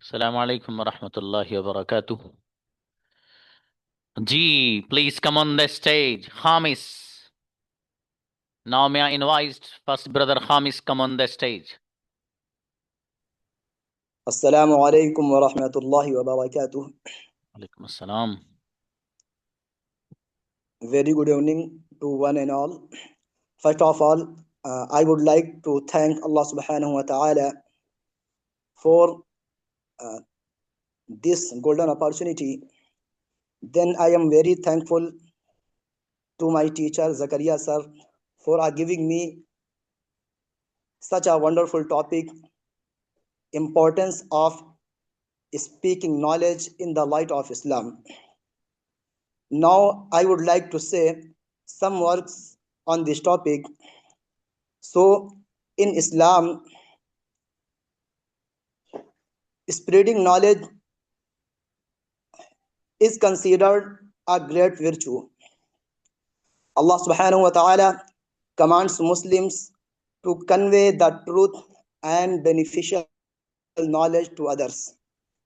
Assalamu alaikum wa rahmatullahi wa barakatuh. Ji, please come on the stage. Khamis. Now may I invite first brother Khamis come on the stage. Assalamu alaikum wa rahmatullahi wa barakatuh. Alaikum assalam. Very good evening to one and all. First of all, I would like to thank Allah subhanahu wa ta'ala for uh, this golden opportunity. Then I am very thankful to my teacher Zakaria sir for giving me such a wonderful topic, importance of speaking knowledge in the light of Islam. Now I would like to say some words on this topic. So in Islam, spreading knowledge is considered a great virtue. Allah subhanahu wa ta'ala commands Muslims to convey the truth and beneficial knowledge to others.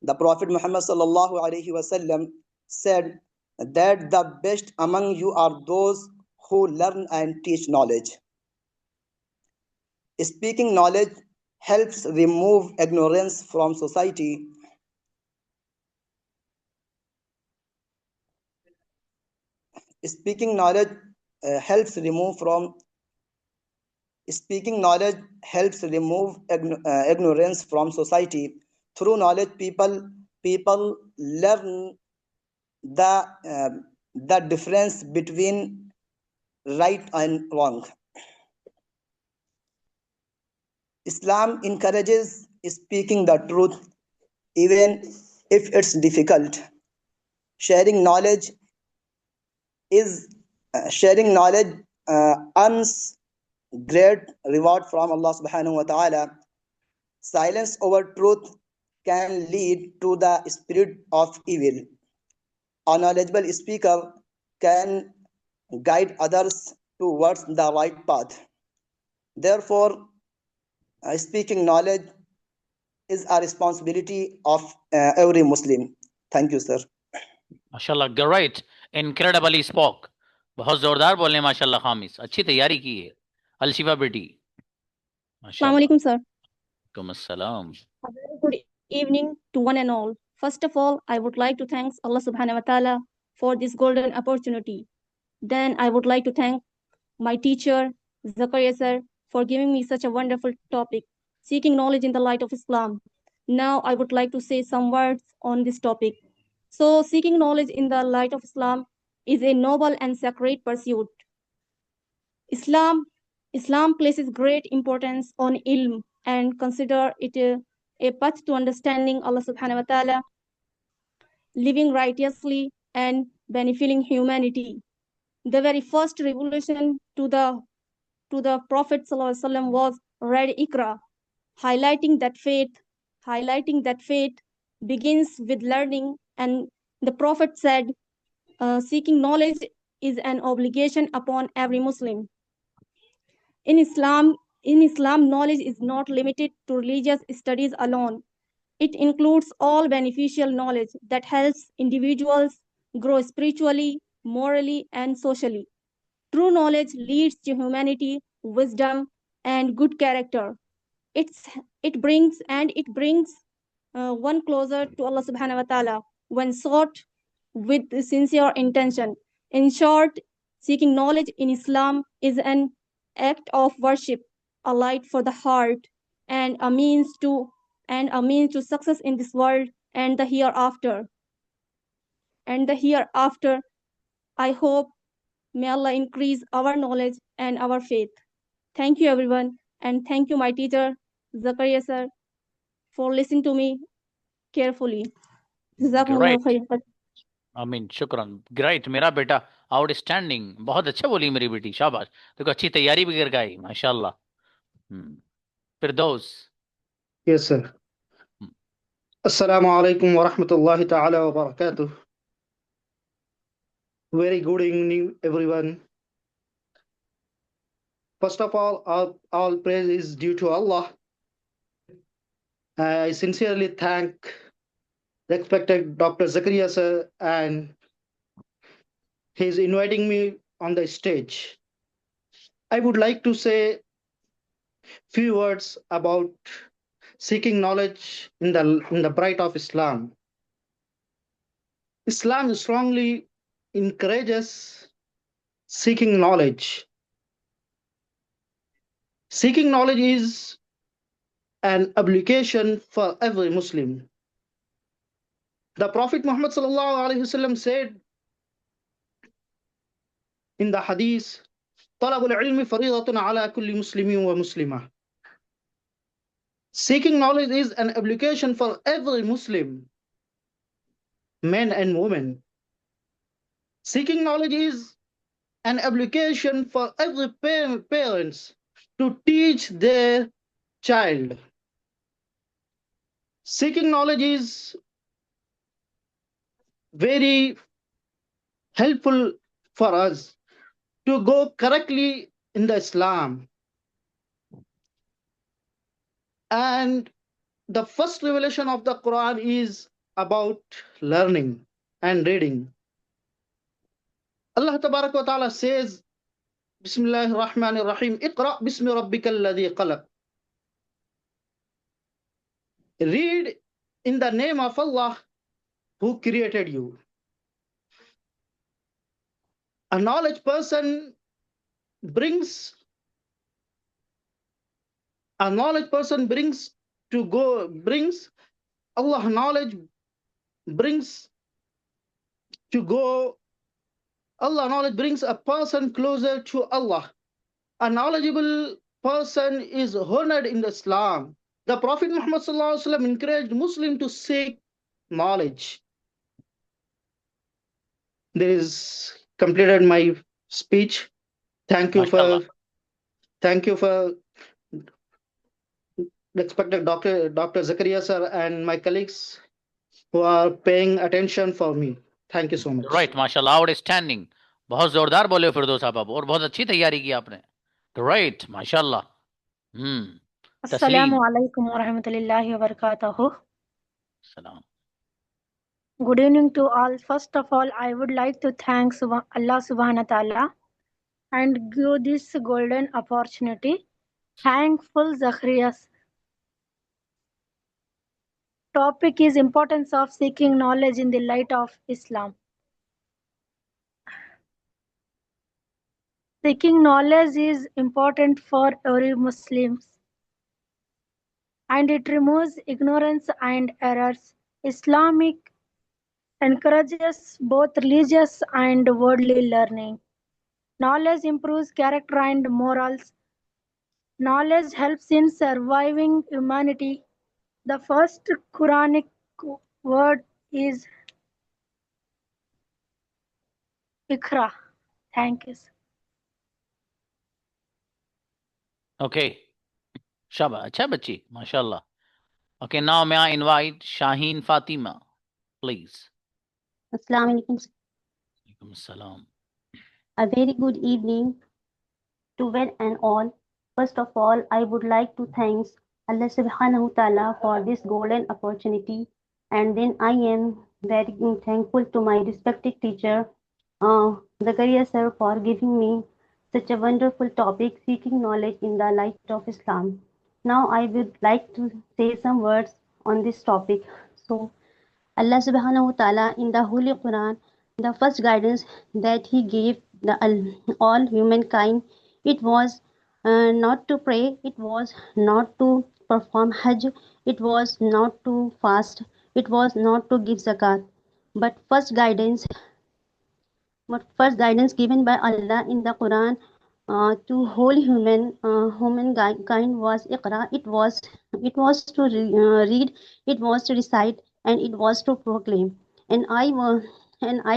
The Prophet Muhammad sallallahu alaihi wasallam said that the best among you are those who learn and teach knowledge. Speaking knowledge helps remove ignorance from society. Speaking knowledge helps remove from Speaking knowledge helps remove ignorance from society. Through knowledge, people learn the difference between right and wrong. Islam encourages speaking the truth even if it's difficult. Sharing knowledge is sharing knowledge earns great reward from Allah subhanahu wa ta'ala. Silence over truth can lead to the spirit of evil. A knowledgeable speaker can guide others towards the right path. Therefore, speaking knowledge is a responsibility of every Muslim. Thank you, sir. माशाल्लाह, great, incredibly spoke. बहुत जोरदार बोलने माशाल्लाह खामिस, अच्छी तैयारी की है अलशिफा बेटी. Assalamu alaikum, sir. Alaikum assalam. A very good evening to one and all. First of all, I would like to thank Allah subhanahu wa ta'ala for this golden opportunity. Then I would like to thank my teacher, Zakaria sir, for giving me such a wonderful topic, seeking knowledge in the light of Islam. Now I would like to say some words on this topic. So seeking knowledge in the light of Islam is a noble and sacred pursuit. Islam places great importance on ilm and consider it a path to understanding Allah subhanahu wa ta'ala, living righteously and benefiting humanity. The very first revelation to the Prophet sallallahu alaihi wasallam was read Iqra, highlighting that faith begins with learning, and the Prophet said, seeking knowledge is an obligation upon every Muslim. In Islam, knowledge is not limited to religious studies alone. It includes all beneficial knowledge that helps individuals grow spiritually, morally, and socially. True knowledge leads to humanity, wisdom, and good character. It brings one closer to Allah subhanahu wa ta'ala when sought with sincere intention. In short, seeking knowledge in Islam is an act of worship, a light for the heart, and a means to success in this world and the hereafter. I hope may Allah increase our knowledge and our faith. Thank you everyone, and thank you my teacher Zakaria sir for listening to me carefully. Great. I mean, शुक्रान. Great, मेरा बेटा outstanding, बहुत अच्छा बोली मेरी बेटी, शाबाश. देखो अच्छी तैयारी भी करके आई माशाल्लाह. फिरदौस. Yes, sir. Assalamu alaikum wa rahmatullahi ta'ala wa barakatuh. Very good evening, everyone. First of all praise is due to Allah. I sincerely thank respected Dr. Zakaria sir, and he's inviting me on the stage. I would like to say few words about seeking knowledge in the bright of Islam. Islam strongly encourages seeking knowledge. Seeking knowledge is an obligation for every Muslim. The Prophet Muhammad sallallahu alaihi wasallam said in the hadith, طلب العلم فريضة على كل مسلم ومسلمة. Seeking knowledge is an obligation for every Muslim, men and women. Seeking knowledge is an obligation for every parents to teach their child. Seeking knowledge is very helpful for us to go correctly in the Islam. And the first revelation of the Quran is about learning and reading. Allah Tabarak wa Ta'ala says, Bismillahir Rahmanir Rahim, Iqra bismi rabbikal ladhi khalaq. Read in the name of Allah who created you. A knowledge person brings Allah knowledge brings to go. Allah knowledge brings a person closer to Allah. A knowledgeable person is honored in Islam. The Prophet Muhammad sallallahu alaihi wasallam encouraged Muslims to seek knowledge. There is completed my speech. Thank you for respected Dr. Zakaria sir and my colleagues who are paying attention for me. Thank you so much. Right, mashallah, outstanding. बहुत जोरदार बोले फिरदौस साहब आप, और बहुत अच्छी तैयारी की आपने. Right, mashallah. Assalamu alaikum wa rahmatullahi wa barakatuhu. Salam. Good evening to all. First of all, I would like to thank Allah subhanahu wa ta'ala and give this golden opportunity. Thankful Zachariyas. Topic is importance of seeking knowledge in the light of Islam. Seeking knowledge is important for every Muslim, and it removes ignorance and errors. Islamic encourages both religious and worldly learning. Knowledge improves character and morals. Knowledge helps in surviving humanity. The first Quranic word is Iqra. Thank you. Okay. Shaba, अच्छा बच्ची, mashallah. Okay, now may I invite Shaheen Fatima, please. Assalamu alaikum. Alaikum salam. A very good evening to one and all. First of all, I would like to thank Allah subhanahu wa ta'ala for this golden opportunity. And then I am very thankful to my respected teacher, Zakaria sir, for giving me such a wonderful topic, seeking knowledge in the light of Islam. Now I would like to say some words on this topic. So Allah subhanahu wa ta'ala in the Holy Quran, the first guidance that he gave all humankind, it was not to pray, it was not to perform Hajj, it was not to fast, it was not to give zakat, but first guidance given by Allah in the Quran to whole humankind was Iqra. It was to read, it was to recite, and it was to proclaim. And I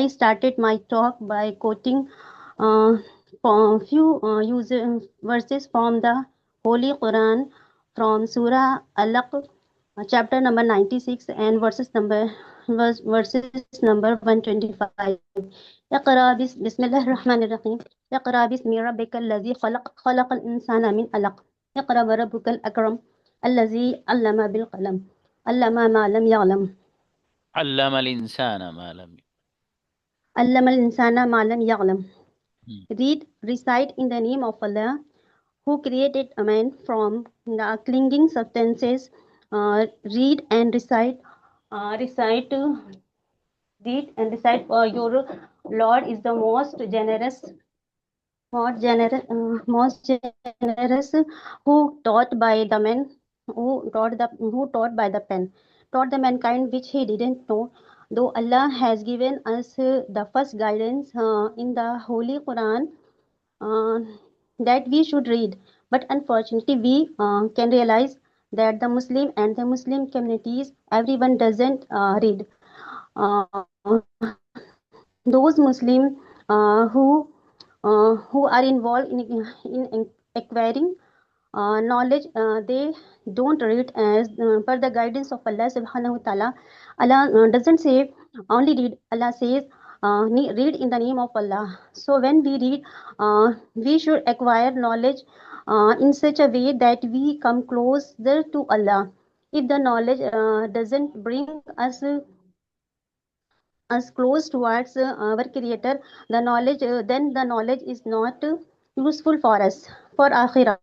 started my talk by quoting a few verses from the Holy Quran from Surah Alaq, chapter number 96 and verses number 125. اقرأ بسم الله الرحمن الرحيم. اقرأ باسم ربك الذي خلق الإنسان من علق. اقرأ وربك الأكرم الذي علم بالقلم علم ما لم يعلم. allama al-insana ma lam. Allama al-insana ma lam ya'lam. Hmm. Read, recite in the name of Allah, who created a man from the clinging substances. Read and recite. Read and recite. For your Lord is the most generous, who taught by the man, who taught by the pen, taught the mankind which he didn't know. Though Allah has given us the first guidance in the Holy Quran, uh, that we should read, but unfortunately we can realize that the Muslim and the Muslim communities, everyone doesn't read. Uh, those Muslim who are involved in acquiring knowledge, they don't read as per the guidance of Allah subhanahu wa ta'ala. Allah doesn't say only read. Allah says read in the name of Allah. So when we read, we should acquire knowledge in such a way that we come closer to Allah. If the knowledge doesn't bring us close towards our creator, the knowledge then the knowledge is not useful for us, for akhirah,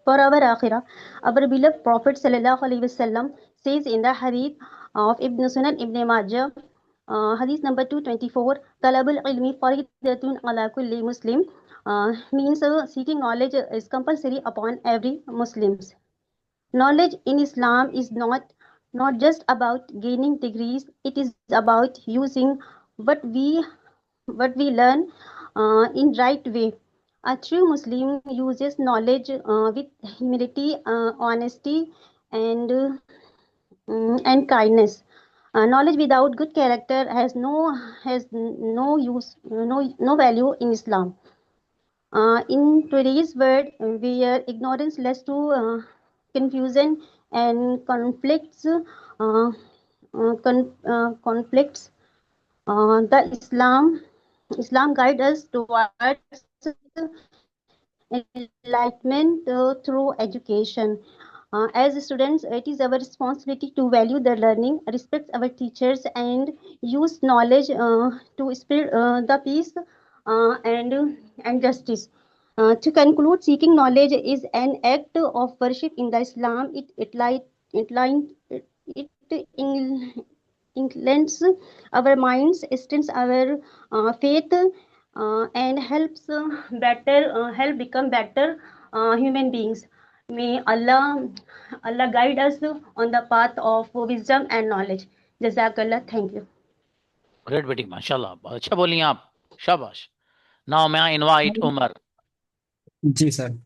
for our akhirah. Our beloved Prophet sallallahu alaihi wasallam says in the hadith of Ibn Sunan Ibn Majah, hadith number 224, talabul ilmi faridatun ala kulli muslim, means seeking knowledge is compulsory upon every Muslims. Knowledge in Islam is not just about gaining degrees. It is about using what we learn in right way. A true Muslim uses knowledge with humility, honesty, and kindness. Knowledge without good character has no use, no value in Islam. In today's world, where ignorance leads to confusion and conflicts, the Islam guides us towards enlightenment through education. As students, it is our responsibility to value the learning, respect our teachers, and use knowledge to spread the peace and justice. To conclude, seeking knowledge is an act of worship in the Islam. It inclines our minds, strengthens our faith, and help become better human beings. May Allah guide us on the path of wisdom and knowledge. Jazakallah. Thank you. Great बेटी माशाल्लाह, बहुत अच्छा बोली आप, शाबाश. Now may I invite Umar. जी sir.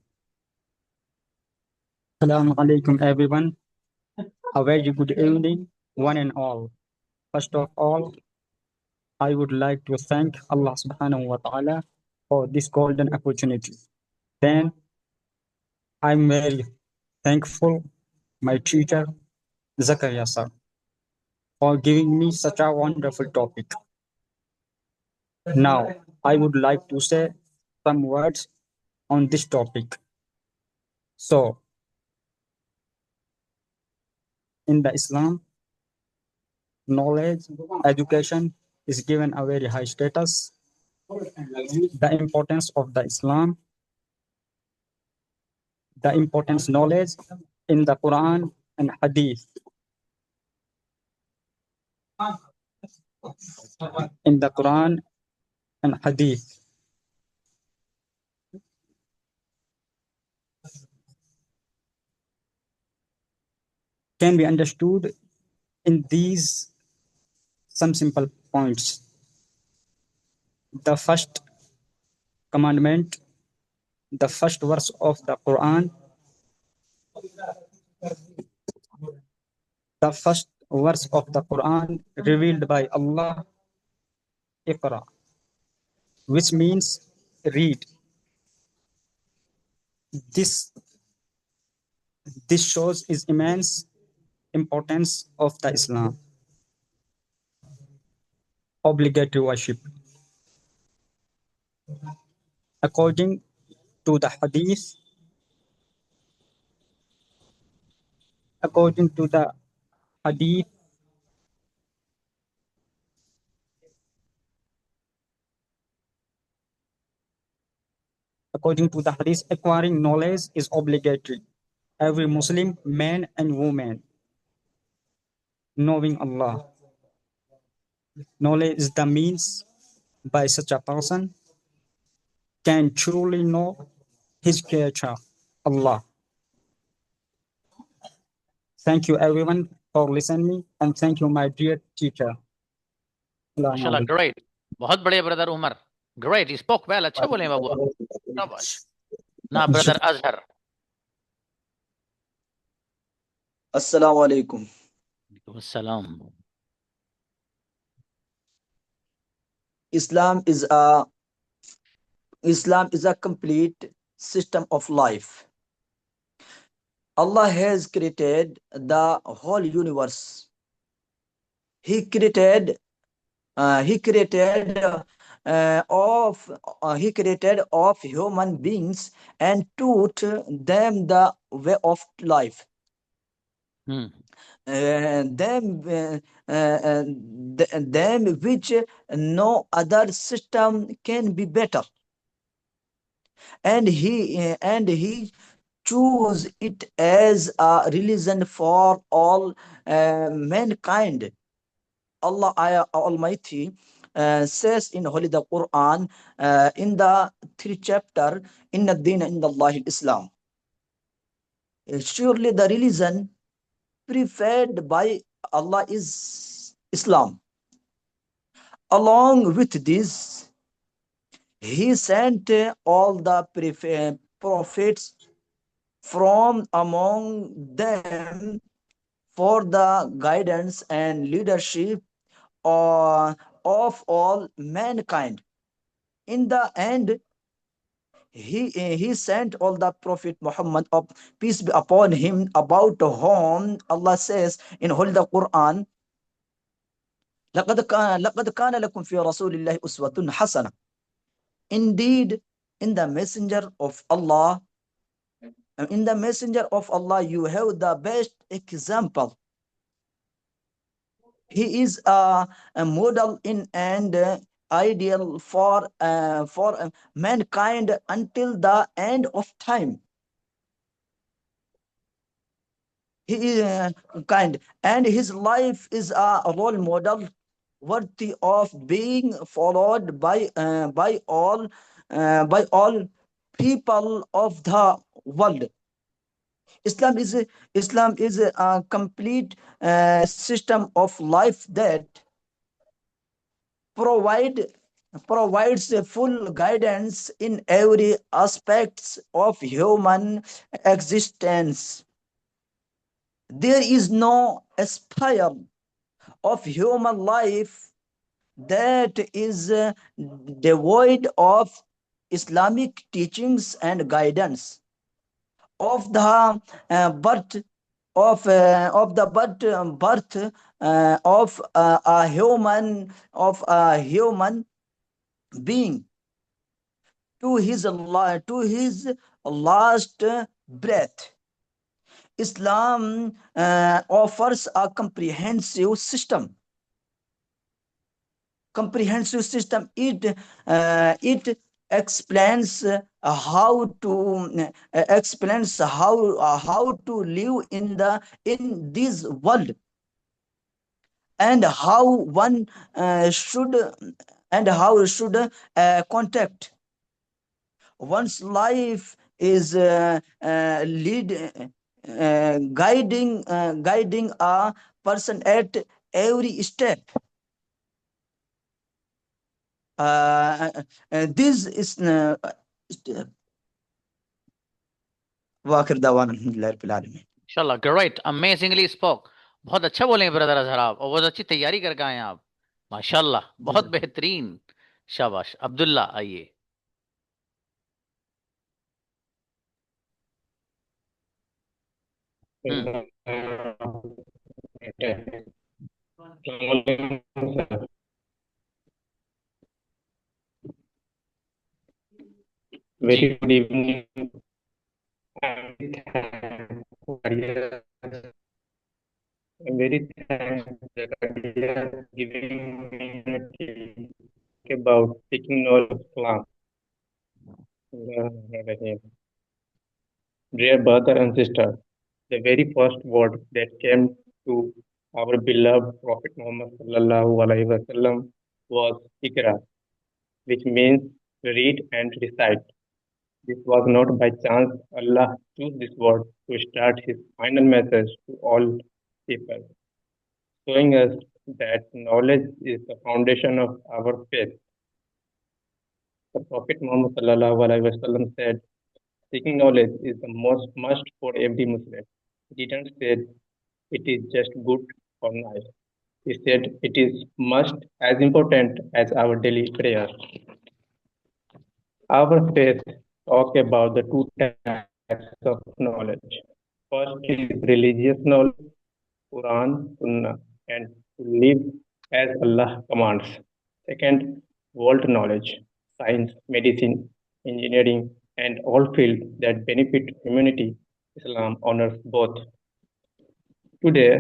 Assalamu alaikum everyone. A very good evening, one and all. First of all, I would like to thank Allah subhanahu wa ta'ala for this golden opportunity. Then I'm very thankful my teacher Zakaria sir for giving me such a wonderful topic. Now I would like to say some words on this topic. So in the Islam, knowledge, education is given a very high status. The importance of the Islam, the importance knowledge in the Quran and Hadith. In the Quran and Hadith. Can be understood in these some simple points. The first commandment, the first verse of the Quran, the first verse of the Quran revealed by Allah, Iqra, which means read. This shows its immense importance of the Islam. Obligatory worship. According to the Hadith, According to the hadith, acquiring knowledge is obligatory. Every Muslim, man and woman, knowing Allah. Knowledge is the means by such a person can truly know his creator, Allah. Thank you everyone for listening and thank you my dear teacher. माशाल्लाह, great. बहुत बढ़िया brother Umar. Great, he spoke well. अच्छा बोले बाबू आप. शाबाश. Now brother Azhar. Assalamu alaikum. Assalam. Islam is a complete system of life. Allah has created the whole universe. He created of human beings and taught them the way of life. Them which no other system can be better, and he choose it as a religion for all mankind. Allah Almighty says in Holy the Quran in the 3rd chapter, Inna Dina Inda Allah Islam. Surely the religion preferred by Allah is Islam. Along with this, He sent all the prophets from among them for the guidance and leadership of all mankind. In the end, he sent all the Prophet Muhammad, of peace be upon him, about whom Allah says in Holy Quran, لقد كان لكم في رسول الله أسوة حسنة. Indeed, in the messenger of Allah, you have the best example. He is a model in and ideal for mankind until the end of time. He is kind, and his life is a role model worthy of being followed by all people of the world. Islam is a complete system of life that provides a full guidance in every aspect of human existence. There is no sphere of human life that is devoid of Islamic teachings and guidance. Of the birth of a human being to his last breath. Islam offers a comprehensive system. It explains how to live in this world, and how one should contact one's life is guiding a person at every step. This is Inshallah, great, amazingly spoke. बहुत अच्छा बोले brother Azhar आप, और बहुत अच्छी तैयारी करके आए आप. माशाल्लाह, बहुत बेहतरीन. शाबाश. अब्दुल्ला आइए. Very good evening. I'm very thankful giving me about taking knowledge of Islam. Dear brother and sister, the very first word that came to our beloved Prophet Muhammad sallallahu alaihi wasallam was Ikra, which means read and recite. This was not by chance. Allah chose this word to start His final message to all people, showing us that knowledge is the foundation of our faith. The Prophet Muhammad sallallahu alaihi wasallam said, "Seeking knowledge is the most must for every Muslim." He didn't say it is just good or nice. He said it is must as important as our daily prayer. Our faith talks about the two types of knowledge. First is religious knowledge, Quran, Sunnah, and to live as Allah commands. Second, world knowledge, science, medicine, engineering, and all fields that benefit humanity. Islam honors both. Today,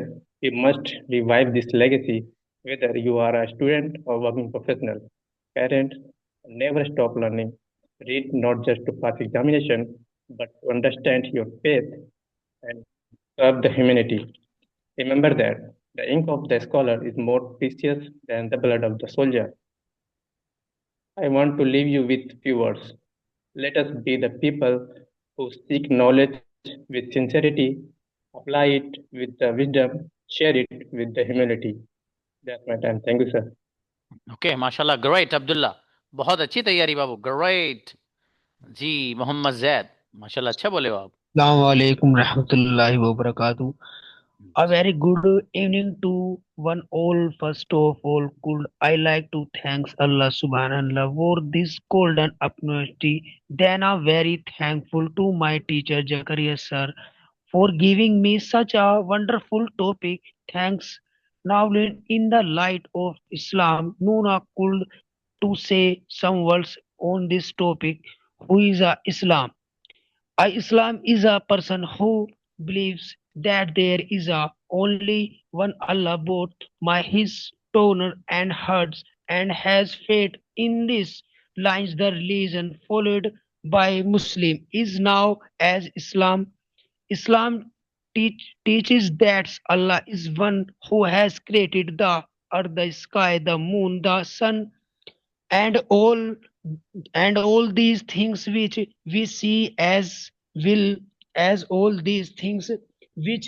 we must revive this legacy, whether you are a student or working professional. Parents, never stop learning. Read not just to pass examination, but to understand your faith and serve the humanity. Remember that the ink of the scholar is more precious than the blood of the soldier. I want to leave you with few words. Let us be the people who seek knowledge with sincerity, apply it with the wisdom, share it with the humility. That's my time. Thank you, sir. Okay माशाल्लाह great Abdullah बहुत अच्छी तैयारी बाबू great जी मोहम्मद जैद माशाल्लाह अच्छा बोले हो आप Assalamualaikum warahmatullahi wabarakatuh. A very good evening to one all. First of all, could I like to thank Allah Subhanahu for this golden opportunity. Then I'm very thankful to my teacher Zakaria sir for giving me such a wonderful topic. Thanks. Now in the light of Islam, Nuna could to say some words on this topic. Who is a Islam? A Islam is a person who believes that there is a only one Allah, both my his donor and herds, and has faith in this lines the religion followed by Muslim is now as Islam. Islam teaches that Allah is one who has created the earth, the sky, the moon, the sun, and all these things which we see as will as all these things which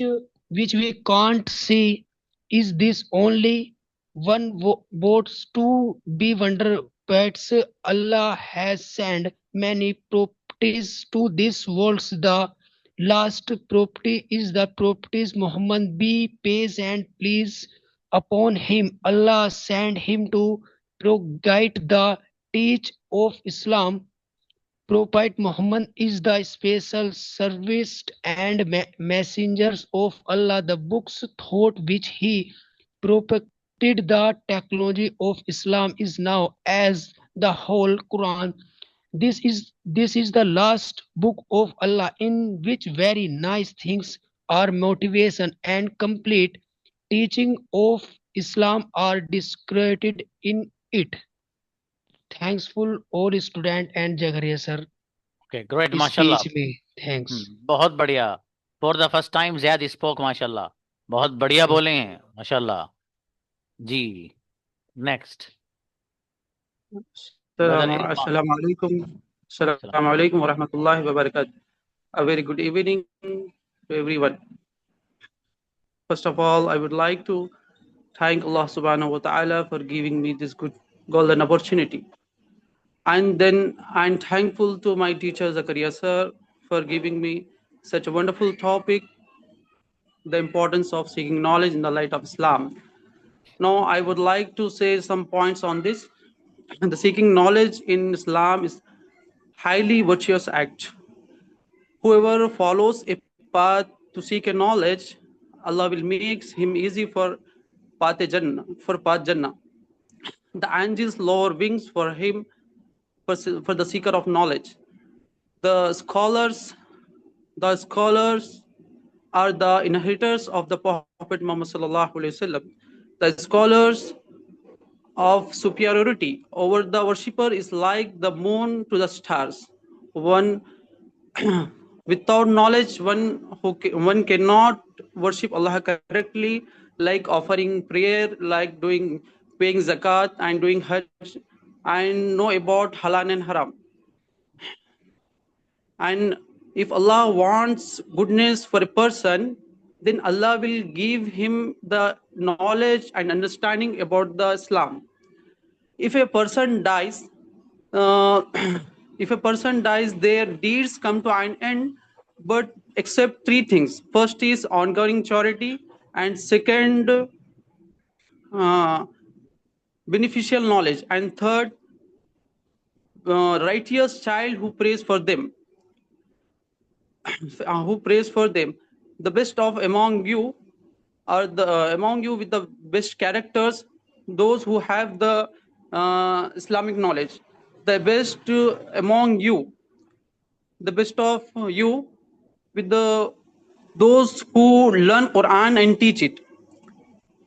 we can't see is this only one boats to be wonder but Allah has sent many properties to this world. The last property is the properties Muhammad be peace and please upon him. Allah sent him to propagate the teach of Islam. Prophet Muhammad is the special service and messengers of Allah. The books thought which he propagated the technology of Islam is now as the whole Quran. This is the last book of Allah in which very nice things are motivation and complete teaching of Islam are described in it. Thankful all student and Jagaria sir. Okay great माशाल्लाह Speech में thanks. बहुत बढ़िया for the first time ज़्याद spoke माशाल्लाह बहुत बढ़िया बोले हैं माशाल्लाह जी next Assalamu alaikum wa rahmatullahi wa barakatuh. A very good evening to everyone. First of all, I would like to thank Allah subhanahu wa ta'ala for giving me this good golden opportunity. And then I'm thankful to my teacher Zakaria sir for giving me such a wonderful topic, the importance of seeking knowledge in the light of Islam. Now, I would like to say some points on this. The seeking knowledge in Islam is highly virtuous act. Whoever follows a path to seek a knowledge, Allah will make him easy for path Jannah. The angels lower wings for him for the seeker of knowledge. The scholars are the inheritors of the Prophet Muhammad sallallahu alaihi wasallam. The scholars of superiority over the worshipper is like the moon to the stars. one without knowledge, one cannot worship Allah correctly, like offering prayer, like paying zakat and doing hajj, and know about halal and haram. And if Allah wants goodness for a person, then Allah will give him the knowledge and understanding about the Islam. If a person dies, uh, if a person dies, their deeds come to an end, but except three things. First is ongoing charity, and second, beneficial knowledge, and third, righteous child who prays for them. Who prays for them. The best of among you are among you with the best characters, those who have the Islamic knowledge. The best among you, the best of you with those who learn Quran and teach it.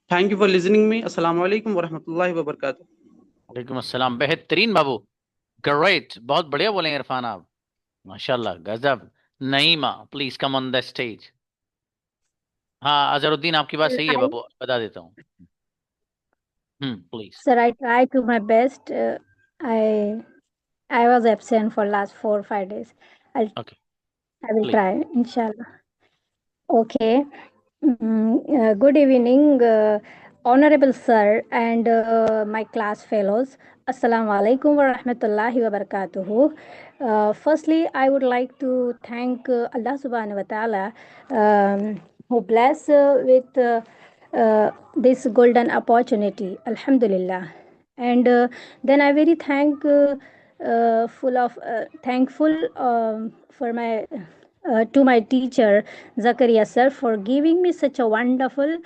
Thank you for listening me. Assalamu alaikum wa rahmatullahi wa barakatuh. वालेकुम अस्सलाम, बेहतरीन बाबू, great, बहुत बढ़िया बोलेंगे इरफान आप, माशाल्लाह, गजब। Naima, please come on the stage. हाँ अजहरुद्दीन, आपकी बात सही है बाबू, बता देता हूँ। Please. Sir, I tried to my best. I was absent for last 4 or 5 days. I will Please. try, inshallah. Okay. Good evening, Honorable Sir and my class fellows. Assalamu alaikum wa rahmatullahi wa barakatuhu. Firstly, I would like to thank Allah subhanahu wa ta'ala who bless with this golden opportunity. Alhamdulillah. And then I very thankful for my to my teacher Zakaria sir for giving me such a wonderful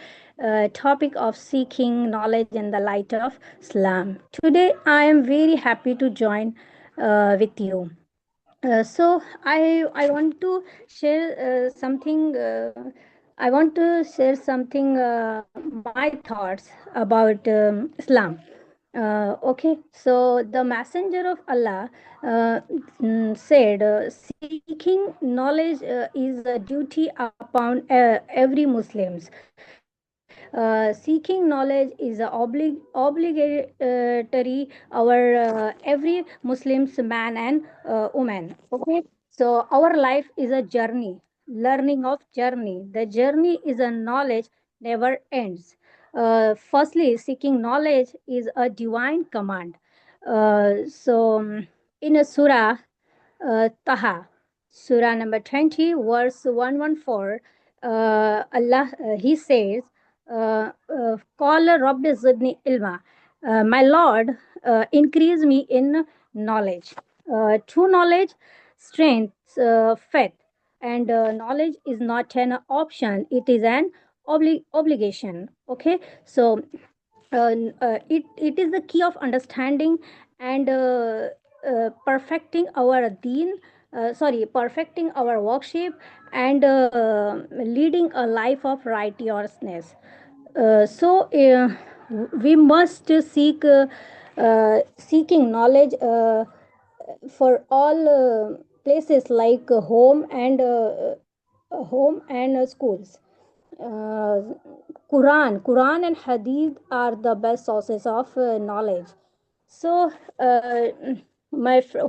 topic of seeking knowledge in the light of Islam. Today I am very happy to join with you. So I want to share something. I want to share something my thoughts about Islam. Okay, so the messenger of Allah said, seeking knowledge is a duty upon every Muslims. Seeking knowledge is obligatory our every Muslims man and woman. Okay, so our life is a journey, learning of journey. The journey is a knowledge never ends. Firstly, seeking knowledge is a divine command. In a surah Taha, surah number 20, verse 114, Allah He says, "Qala Rabbi zidni ilma." My Lord, increase me in knowledge. True knowledge, strength, faith, and knowledge is not an option; it is an obligation. Okay, so it is the key of understanding and perfecting our deen. Perfecting our worship and leading a life of righteousness. We must seeking knowledge for all places like home and schools. Quran and Hadith are the best sources of knowledge. So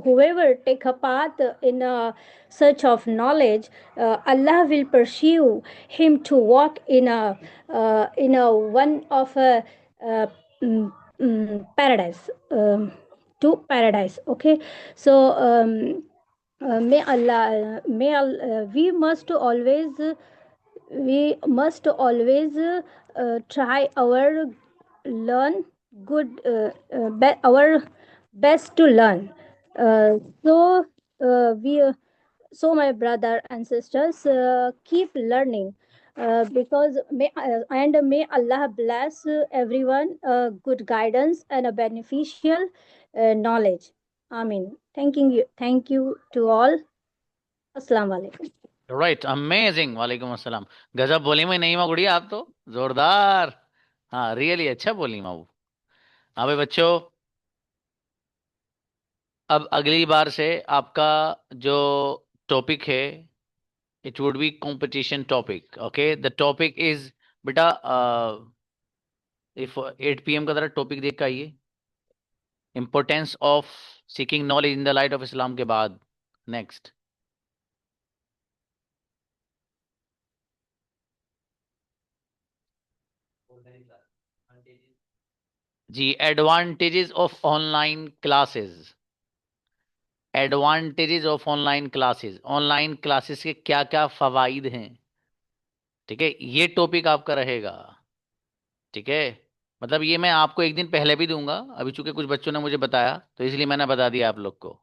whoever take a path in a search of knowledge, Allah will pursue him to walk in a one of a paradise, to paradise. Okay, so we must always try our learn good our best to learn. My brother and sisters, keep learning because may Allah bless everyone good guidance and a beneficial knowledge. Amen. Thank you to all. Assalamu alaikum. Right, amazing, वालेकुम अस्सलाम। गजब बोली मैं, नहीं माँ गुड़िया, आप तो जोरदार। हाँ रियली अच्छा बोली माँ वो। हाँ भाई बच्चों, अब अगली बार से आपका जो टॉपिक है, it would be competition topic. Okay, the topic is, बेटा इफ 8 PM का जरा टॉपिक देख के आइए। Importance of seeking knowledge in the light of Islam के बाद नेक्स्ट। जी, advantages of online classes. Advantages of online classes, online classes के क्या क्या फवाइद हैं। ठीक है, ये टॉपिक आपका रहेगा। ठीक है, मतलब ये मैं आपको एक दिन पहले भी दूंगा, अभी चूंकि कुछ बच्चों ने मुझे बताया तो इसलिए मैंने बता दिया आप लोग को।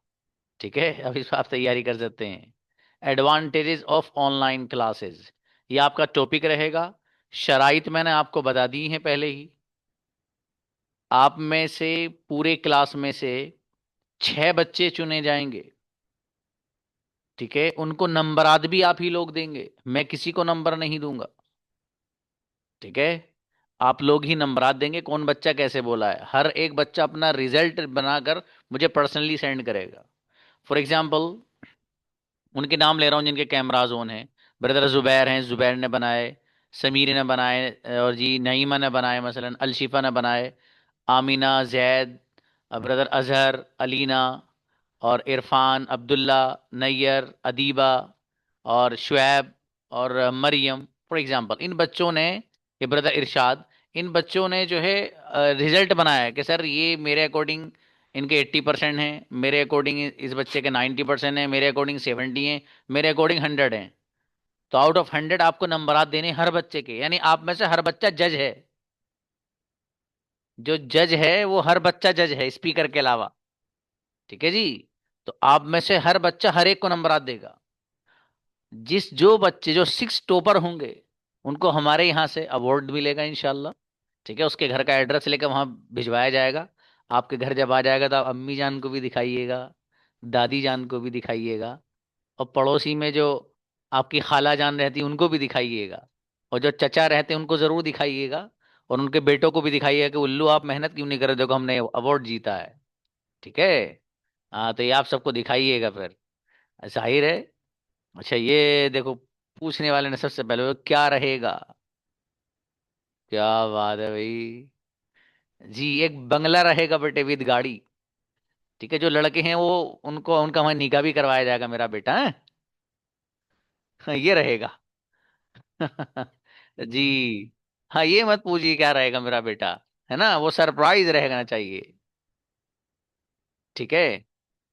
ठीक है, अभी इस पर आप तैयारी कर सकते हैं। एडवांटेजेस ऑफ ऑनलाइन क्लासेस, ये आपका टॉपिक रहेगा। शराइत मैंने आपको बता दी हैं पहले ही। आप में से पूरे क्लास में से 6 बच्चे चुने जाएंगे। ठीक है, उनको नंबरात भी आप ही लोग देंगे, मैं किसी को नंबर नहीं दूंगा। ठीक है, आप लोग ही नंबरात देंगे कौन बच्चा कैसे बोला है। हर एक बच्चा अपना रिजल्ट बनाकर मुझे पर्सनली सेंड करेगा। फॉर एग्जाम्पल, उनके नाम ले रहा हूँ जिनके कैमराज ऑन हैं। ब्रदर जुबैर हैं, जुबैर ने बनाए, समीर ने बनाए, और जी नईमा ने बनाए, मसलन अलशिफा ने बनाए, आमिना, जैद, ब्रदर अजहर, अलीना, और इरफान, अब्दुल्ला, नैयर, अदीबा, और शुएब, और मरियम। फॉर एग्जांपल, इन बच्चों ने, ये ब्रदर इरशाद, इन बच्चों ने जो है रिजल्ट बनाया है कि सर ये मेरे अकॉर्डिंग इनके 80% हैं, मेरे अकॉर्डिंग इस बच्चे के 90% हैं, मेरे अकॉर्डिंग 70 हैं, मेरे अकॉर्डिंग 100 हैं। तो आउट ऑफ 100 आपको नंबरात देने हर बच्चे के, यानी आप में से हर बच्चा जज है। जो जज है वो हर बच्चा जज है स्पीकर के अलावा। ठीक है जी, तो आप में से हर बच्चा हर एक को नंबरात देगा। जो बच्चे जो 6 टॉपर होंगे उनको हमारे यहाँ से अवार्ड मिलेगा इंशाल्लाह। ठीक है, उसके घर का एड्रेस लेकर वहां भिजवाया जाएगा। आपके घर जब आ जाएगा तो आप अम्मी जान को भी दिखाइएगा, दादी जान को भी दिखाइएगा, और पड़ोसी में जो आपकी खाला जान रहती है उनको भी दिखाइएगा, और जो चचा रहते हैं उनको जरूर दिखाइएगा, और उनके बेटों को भी दिखाइएगा कि उल्लू आप मेहनत क्यों नहीं कर रहे, देखो हमने अवार्ड जीता है। ठीक है, हाँ तो ये आप सबको दिखाइएगा फिर, जाहिर है। अच्छा, ये देखो, पूछने वाले ने सबसे पहले वो क्या रहेगा। क्या बात है भाई। जी, एक बंगला रहेगा बेटे विद गाड़ी। ठीक है, जो लड़के हैं वो, उनको उनका वहां निकाह भी करवाया जाएगा मेरा बेटा है। ये रहेगा। जी, हाँ ये मत पूछिए क्या रहेगा मेरा बेटा, है ना, वो सरप्राइज रहना चाहिए। ठीक है,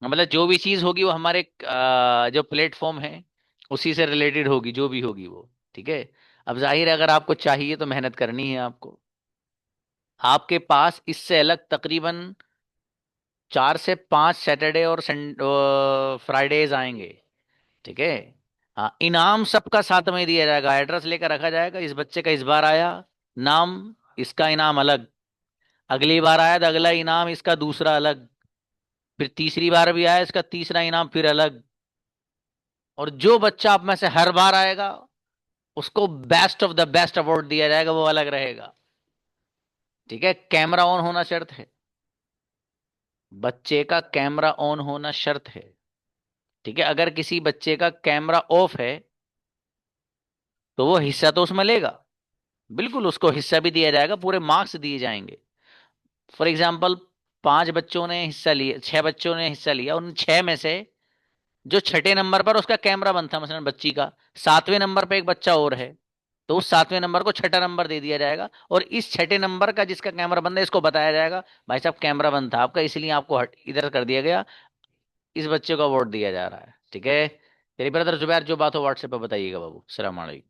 मतलब जो भी चीज होगी वो हमारे जो प्लेटफॉर्म है उसी से रिलेटेड होगी, जो भी होगी वो। ठीक है, अब जाहिर है अगर आपको चाहिए तो मेहनत करनी है आपको। आपके पास इससे अलग तकरीबन 4 से 5 सैटरडे और फ्राइडेज आएंगे। ठीक है, हाँ, इनाम सबका साथ में दिया जाएगा, एड्रेस लेकर रखा जाएगा, इस बच्चे का इस बार आया नाम, इसका इनाम अलग, अगली बार आया तो अगला इनाम इसका दूसरा अलग, फिर तीसरी बार भी आया इसका तीसरा इनाम फिर अलग। और जो बच्चा आप में से हर बार आएगा उसको best of the best award दिया जाएगा, वो अलग रहेगा। ठीक है, कैमरा ऑन होना शर्त है, बच्चे का कैमरा ऑन होना शर्त है। ठीक है, अगर किसी बच्चे का कैमरा ऑफ है तो वो हिस्सा तो उसमें लेगा, बिल्कुल उसको हिस्सा भी दिया जाएगा, पूरे मार्क्स दिए जाएंगे। फॉर एग्जाम्पल, 5 बच्चों ने हिस्सा लिया, 6 बच्चों ने हिस्सा लिया, उन 6 में से जो छठे नंबर पर उसका कैमरा बंद था, मसलन बच्ची का 7वें नंबर पे एक बच्चा और है, तो उस 7वें नंबर को छठा नंबर दे दिया जाएगा, और इस छठे नंबर का जिसका कैमरा बंद है इसको बताया जाएगा भाई साहब कैमरा बंद था आपका, इसलिए आपको इधर कर दिया गया, इस बच्चे को अवार्ड दिया जा रहा है। ठीक है, तेरी ब्रदर जुबैर जो बात हो व्हाट्सएप पर बताइएगा बाबू। सलाम अलैकुम।